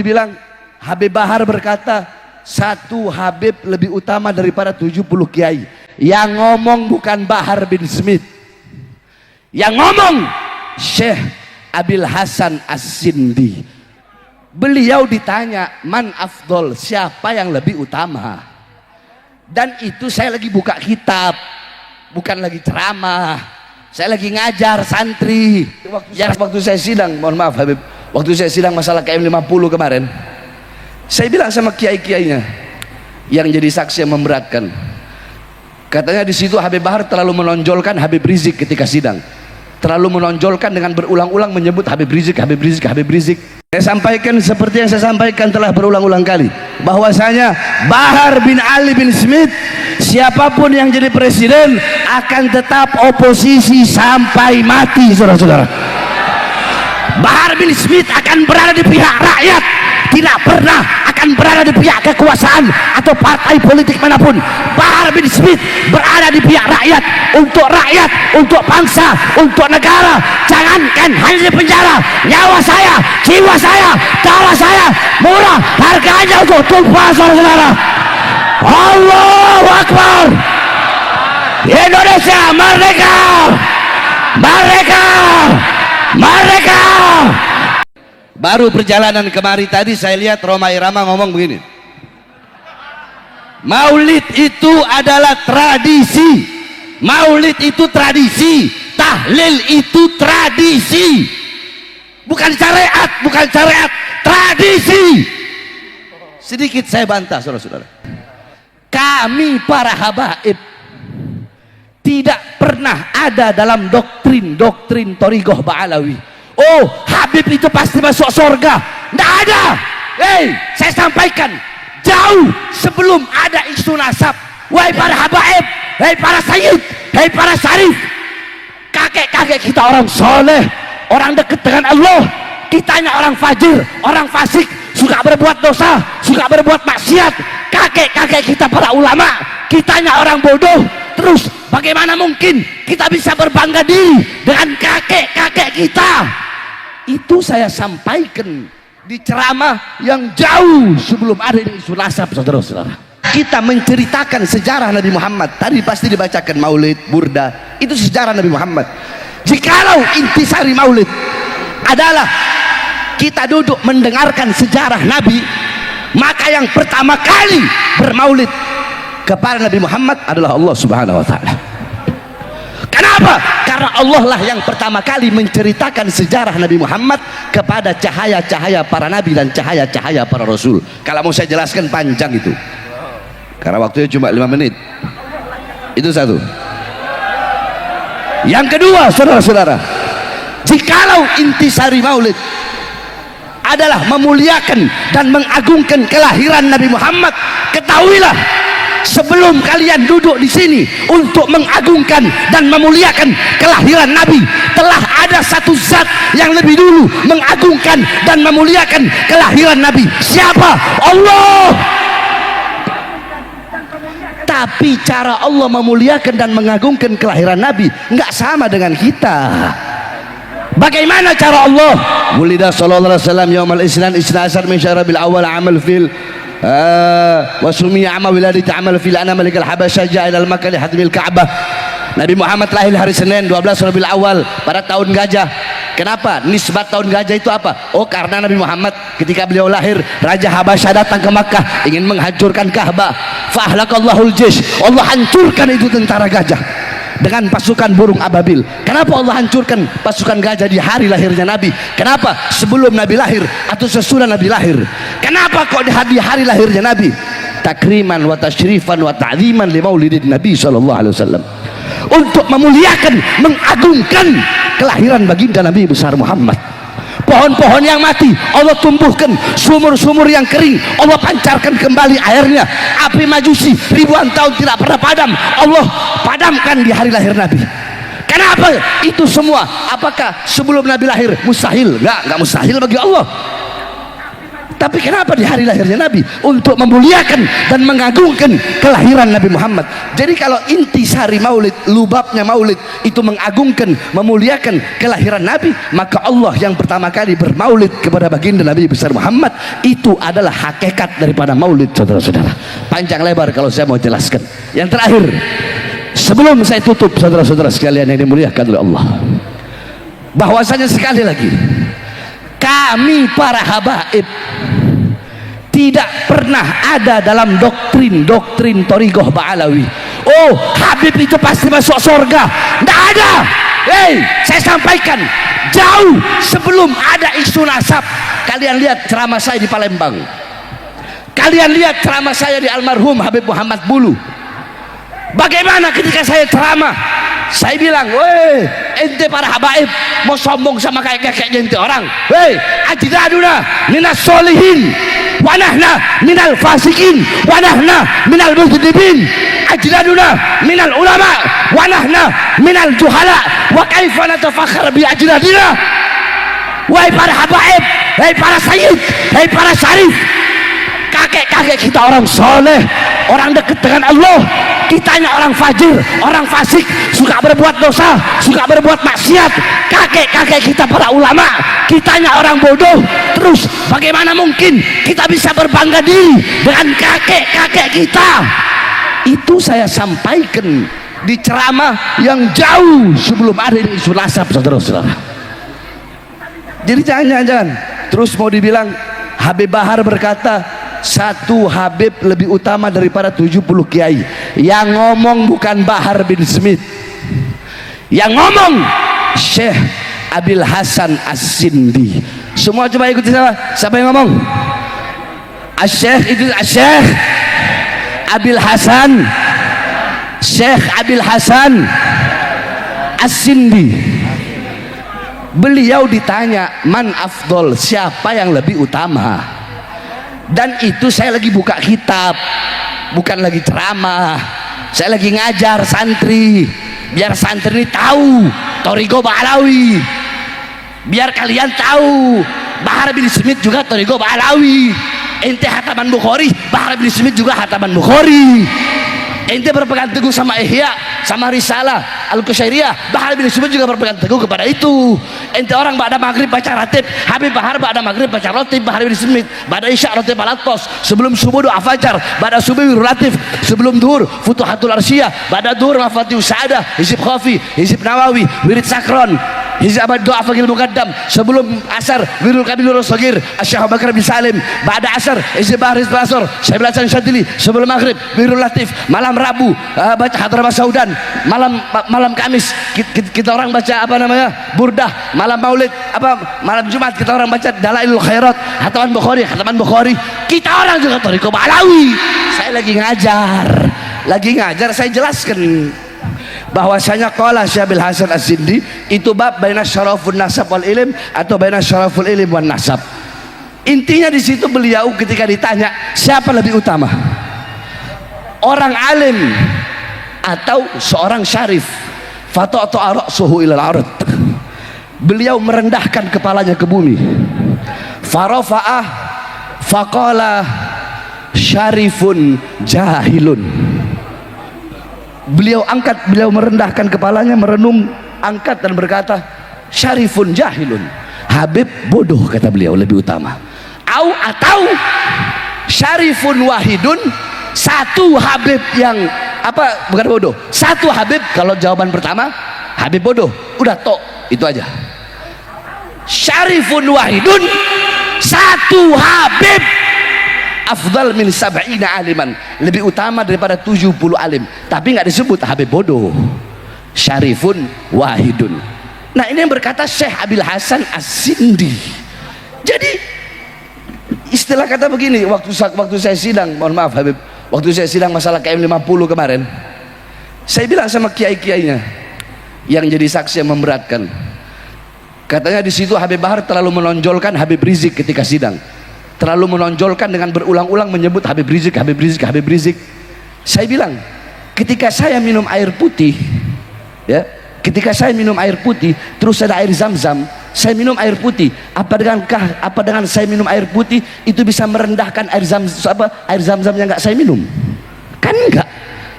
dibilang, Habib Bahar berkata, satu Habib lebih utama daripada 70 kiai. Yang ngomong bukan Bahar bin Smith, yang ngomong Syekh Abil Hasan As-Sindi. Beliau ditanya, man afdol, siapa yang lebih utama? Dan itu saya lagi buka kitab, bukan lagi ceramah. Saya lagi ngajar santri. Waktu saya sidang, mohon maaf Habib, waktu saya sidang masalah KM50 kemarin, saya bilang sama kiai-kiainya yang jadi saksi yang memberatkan, katanya di situ Habib Bahar terlalu menonjolkan Habib Rizik ketika sidang, terlalu menonjolkan dengan berulang-ulang menyebut Habib Rizik, Habib Rizik, Habib Rizik. Saya sampaikan seperti yang saya sampaikan telah berulang-ulang kali, bahwasanya Bahar bin Ali bin Smith, siapapun yang jadi presiden akan tetap oposisi sampai mati, saudara-saudara. Bahar bin Smith akan berada di pihak rakyat, tidak pernah akan berada di pihak kekuasaan atau partai politik manapun. Bahar bin Smith berada di pihak rakyat, untuk bangsa, untuk negara. Jangankan hanya di penjara, nyawa saya, jiwa saya, darah saya murah harganya untuk tumpah, saudara-saudara. Allahu Akbar. Indonesia merdeka, merdeka, merdeka. Baru perjalanan kemari tadi saya lihat Roma Irama ngomong begini, Maulid itu adalah tradisi, Maulid itu tradisi, tahlil itu tradisi, bukan syariat, bukan syariat, tradisi. Sedikit saya bantah, saudara-saudara, kami para habaib tidak pernah ada dalam doktrin Thariqah Ba'alawi, oh Habib itu pasti masuk surga. Tidak ada. Saya sampaikan jauh sebelum ada isu nasab. Wahai para habaib, wahai para sayyid, wahai para syarif, kakek-kakek kita orang soleh, orang dekat dengan Allah. Kitanya orang fajir, orang fasik, suka berbuat dosa, suka berbuat maksiat. Kakek-kakek kita para ulama, kitanya orang bodoh. Terus bagaimana mungkin kita bisa berbangga diri dengan kakek-kakek kita? Itu saya sampaikan di ceramah yang jauh sebelum ada isu nasab, saudara-saudara. Kita menceritakan sejarah Nabi Muhammad. Tadi pasti dibacakan Maulid, Burda, itu sejarah Nabi Muhammad. Jikalau intisari Maulid adalah kita duduk mendengarkan sejarah Nabi, maka yang pertama kali bermaulid kepada Nabi Muhammad adalah Allah Subhanahu wa Ta'ala. Kenapa? Karena Allah lah yang pertama kali menceritakan sejarah Nabi Muhammad kepada cahaya-cahaya para nabi dan cahaya-cahaya para rasul. Kalau mau saya jelaskan panjang itu, karena waktunya cuma 5 menit. Itu satu. Yang kedua, saudara-saudara, jikalau intisari maulid adalah memuliakan dan mengagungkan kelahiran Nabi Muhammad, ketahuilah, sebelum kalian duduk di sini untuk mengagungkan dan memuliakan kelahiran Nabi, telah ada satu zat yang lebih dulu mengagungkan dan memuliakan kelahiran Nabi. Siapa? Allah. Tapi cara Allah memuliakan dan mengagungkan kelahiran Nabi nggak sama dengan kita. Bagaimana cara Allah? Wulida sallallahu alaihi wasallam yaumal isnan isnasar min syarabil awal amal fil wa sumiya amal wiladati amal fil ana malikal habasya ja'a ilal makkah li hadmil ka'bah. Nabi Muhammad lahir hari Senin 12 Rabiul Awal pada tahun gajah. Kenapa? Nisbat tahun gajah itu apa? Oh, karena Nabi Muhammad ketika beliau lahir, Raja Habasyah datang ke Makkah ingin menghancurkan Ka'bah. Fa'ahlakallahul jish, Allah hancurkan itu tentara gajah dengan pasukan burung ababil. Kenapa Allah hancurkan pasukan gajah di hari lahirnya Nabi? Kenapa? Sebelum Nabi lahir atau sesudah Nabi lahir? Kenapa kok di hari lahirnya Nabi? Takriman wa tasyrifan wa ta'ziman li maulidin Nabi sallallahu alaihi wasallam, untuk memuliakan, mengagungkan kelahiran baginda Nabi besar Muhammad. Pohon-pohon yang mati Allah tumbuhkan, sumur-sumur yang kering Allah pancarkan kembali airnya. Api majusi ribuan tahun tidak pernah padam, Allah padamkan di hari lahir Nabi. Kenapa itu semua? Apakah sebelum Nabi lahir mustahil? Enggak mustahil bagi Allah. Tapi kenapa di hari lahirnya Nabi? Untuk memuliakan dan mengagungkan kelahiran Nabi Muhammad. Jadi kalau intisari maulid, lubabnya maulid itu mengagungkan, memuliakan kelahiran Nabi, maka Allah yang pertama kali bermaulid kepada baginda Nabi besar Muhammad, itu adalah hakikat daripada maulid, saudara-saudara. Panjang lebar kalau saya mau jelaskan. Yang terakhir, sebelum saya tutup, saudara-saudara sekalian yang dimuliakan oleh Allah, bahwasanya sekali lagi, kami para habaib tidak pernah ada dalam doktrin Thariqah Ba'alawi, oh Habib itu pasti masuk surga. Tidak ada. Saya sampaikan, jauh sebelum ada isu nasab. Kalian lihat ceramah saya di Palembang, kalian lihat ceramah saya di almarhum Habib Muhammad Bulu. Bagaimana ketika saya ceramah, saya bilang, weh ente para habaib mau sombong sama kayak ente orang, weh ajdaduna minas solihin wanahna minal fasikin wanahna minal mujribin, ajdaduna minal ulama wanahna minal juhala, wa kaifa natafakhar bi ajdadina. Wahai para habaib, wahai para sayyid, wahai para syarif, kakek-kakek kita orang soleh, orang dekat dengan Allah. Kitanya orang fajir, orang fasik, suka berbuat dosa, suka berbuat maksiat. Kakek-kakek kita para ulama, kitanya orang bodoh. Terus bagaimana mungkin kita bisa berbangga diri dengan kakek-kakek kita? Itu saya sampaikan di ceramah yang jauh sebelum ada isu nasab, saudara-saudara. Jadi jangan terus mau dibilang Habib Bahar berkata satu Habib lebih utama daripada 70 kiai. Yang ngomong bukan Bahar bin Smith, yang ngomong Syekh Abil Hasan As-Sindi. Semua coba ikuti saya. Siapa yang ngomong? Syekh itu Syekh Abil Hasan, Syekh Abil Hasan As-Sindi. Beliau ditanya man afdol, siapa yang lebih utama. Dan itu saya lagi buka kitab, bukan lagi ceramah. Saya lagi ngajar santri, biar santri ini tahu Thariqah Ba'alawi, biar kalian tahu Bahar bin Smith juga Thariqah Ba'alawi. Ente hataman Bukhari, Bahar bin Smith juga hataman Bukhari. Ente berpegang teguh sama Ihya, sama Risalah Al-Qusyairiyah, Bahar bin Smith juga berpegang teguh kepada itu. Ente orang ba'da maghrib baca ratib, Habib Bahar ba'da maghrib baca ratib, Bahar bin Smith ba'da isya ratib al-attos, sebelum subuh doa fajar, ba'da subuh wirulatif, sebelum duhur Futuhatul Arsyiyah, ba'da duhur Mafatihus Sa'adah, Hizib Khafi, Hizib Nawawi, Wirid Sakron, Hizib Abad Doa Fagil Muqaddam, sebelum asar Wirul Kabilur Sogir, Asy'ah Bakar bin Salim, ba'da asar Hizib Bahar Hizib Asor, Syekh Hasan Syadili, sebelum maghrib Wirul Latif, malam Rabu baca Hadrah Saudan, malam Kamis kita orang baca apa namanya Burdah, malam Maulid malam Jumat kita orang baca Dalailul Khairat, hataman Bukhari. Kita orang juga Thariqah Ba'alawi. Saya lagi ngajar, saya jelaskan bahwasanya qala Syabil Hasan As-Sindi itu bab baina syarafun nasab wal ilm atau baina syaraful ilm wan nasab. Intinya di situ beliau ketika ditanya siapa lebih utama, orang alim atau seorang syarif, fata'ta ra'suhu ilal ard, beliau merendahkan kepalanya ke bumi. Farafa'ah faqala syarifun jahilun. Beliau merendahkan kepalanya, merenung, angkat dan berkata syarifun jahilun, Habib bodoh, kata beliau, lebih utama. Atau syarifun wahidun, satu Habib yang bukan bodoh, satu Habib. Kalau jawaban pertama Habib bodoh, udah tok, itu aja. Syarifun wahidun, satu Habib afdal min sab'ina aliman, lebih utama daripada 70 alim. Tapi nggak disebut Habib bodoh, syarifun wahidun. Nah ini yang berkata Syekh Abil Hasan As-Sindi. Jadi istilah kata begini, waktu saya sidang, mohon maaf Habib, waktu saya sidang masalah KM50 kemarin, saya bilang sama kiai-kiainya yang jadi saksi yang memberatkan, katanya di situ Habib Bahar terlalu menonjolkan Habib Rizik ketika sidang, terlalu menonjolkan dengan berulang-ulang menyebut Habib Rizik. Saya bilang, ketika saya minum air putih, ya, ketika saya minum air putih terus ada air zam-zam, saya minum air putih, apa dengan saya minum air putih itu bisa merendahkan air zam-zam yang nggak saya minum? Kan enggak.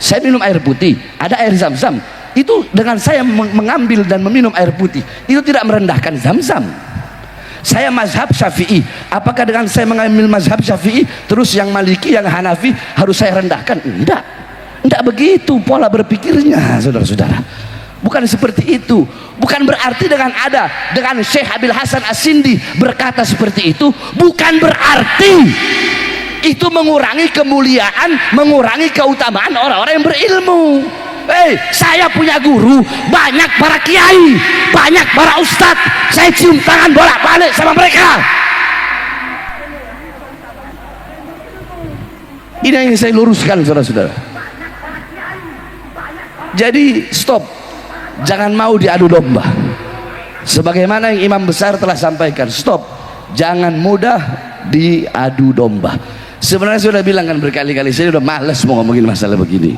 Saya minum air putih, ada air zam-zam, itu dengan saya mengambil dan meminum air putih itu tidak merendahkan zam-zam. Saya mazhab Syafi'i, apakah dengan saya mengambil mazhab Syafi'i terus yang Maliki, yang Hanafi harus saya rendahkan? Enggak begitu pola berpikirnya, saudara-saudara. Bukan seperti itu. Bukan berarti dengan Syekh Abil Hasan As-Sindi berkata seperti itu, bukan berarti itu mengurangi kemuliaan, mengurangi keutamaan orang-orang yang berilmu. Saya punya guru, banyak para kiai, banyak para ustadz, saya cium tangan bolak-balik sama mereka. Ini yang ingin saya luruskan, saudara-saudara. Jadi stop, jangan mau diadu domba. Sebagaimana yang imam besar telah sampaikan, stop, jangan mudah diadu domba. Sebenarnya saya sudah bilang kan berkali-kali, saya sudah malas mau ngomongin masalah begini.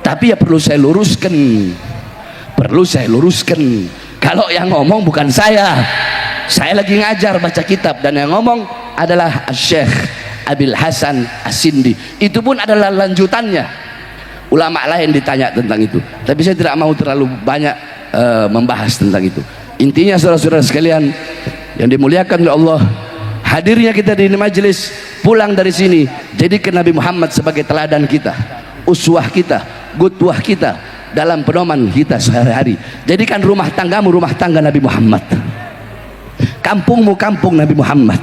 Tapi ya perlu saya luruskan. Kalau yang ngomong bukan saya lagi ngajar baca kitab, dan yang ngomong adalah Syekh Abil Hasan As-Sindi. Itu pun adalah lanjutannya. Ulama lain ditanya tentang itu, tapi saya tidak mau terlalu banyak membahas tentang itu. Intinya saudara-saudara sekalian yang dimuliakan oleh Allah, hadirnya kita di majelis, pulang dari sini jadikan Nabi Muhammad sebagai teladan kita, uswah kita, qudwah kita dalam pedoman kita sehari-hari. Jadikan rumah tanggamu rumah tangga Nabi Muhammad, kampungmu kampung Nabi Muhammad.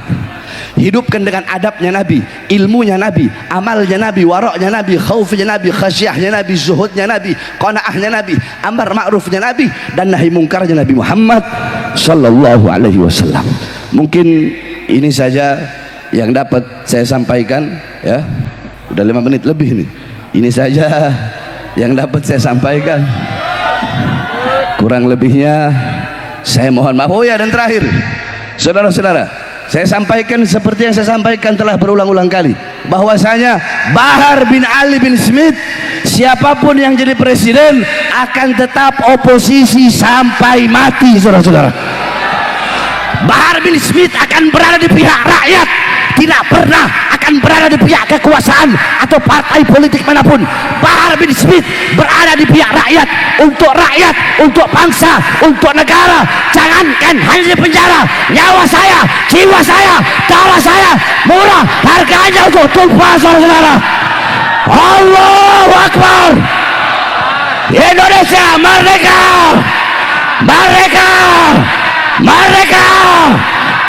Hidupkan dengan adabnya Nabi, ilmunya Nabi, amalnya Nabi, waraknya Nabi, khaufnya Nabi, khasyahnya Nabi, zuhudnya Nabi, qanaahnya Nabi, amar ma'rufnya Nabi, dan nahi mungkarnya Nabi Muhammad sallallahu alaihi wasallam. Mungkin ini saja yang dapat saya sampaikan, ya. Udah 5 menit lebih nih. Ini saja yang dapat saya sampaikan. Kurang lebihnya saya mohon maaf. Oh ya, dan terakhir, saudara-saudara, saya sampaikan seperti yang saya sampaikan telah berulang-ulang kali, bahwasanya Bahar bin Ali bin Smith, siapapun yang jadi presiden akan tetap oposisi sampai mati, saudara-saudara. Bahar bin Smith akan berada di pihak rakyat, tidak pernah akan berada di pihak kekuasaan atau partai politik manapun. Bahar bin Smith berada di pihak rakyat, untuk bangsa, untuk negara. Jangankan hanya di penjara, nyawa saya, jiwa saya, darah saya murah harganya untuk tumpah, saudara-saudara. Allahu Akbar. Indonesia merdeka, merdeka, merdeka.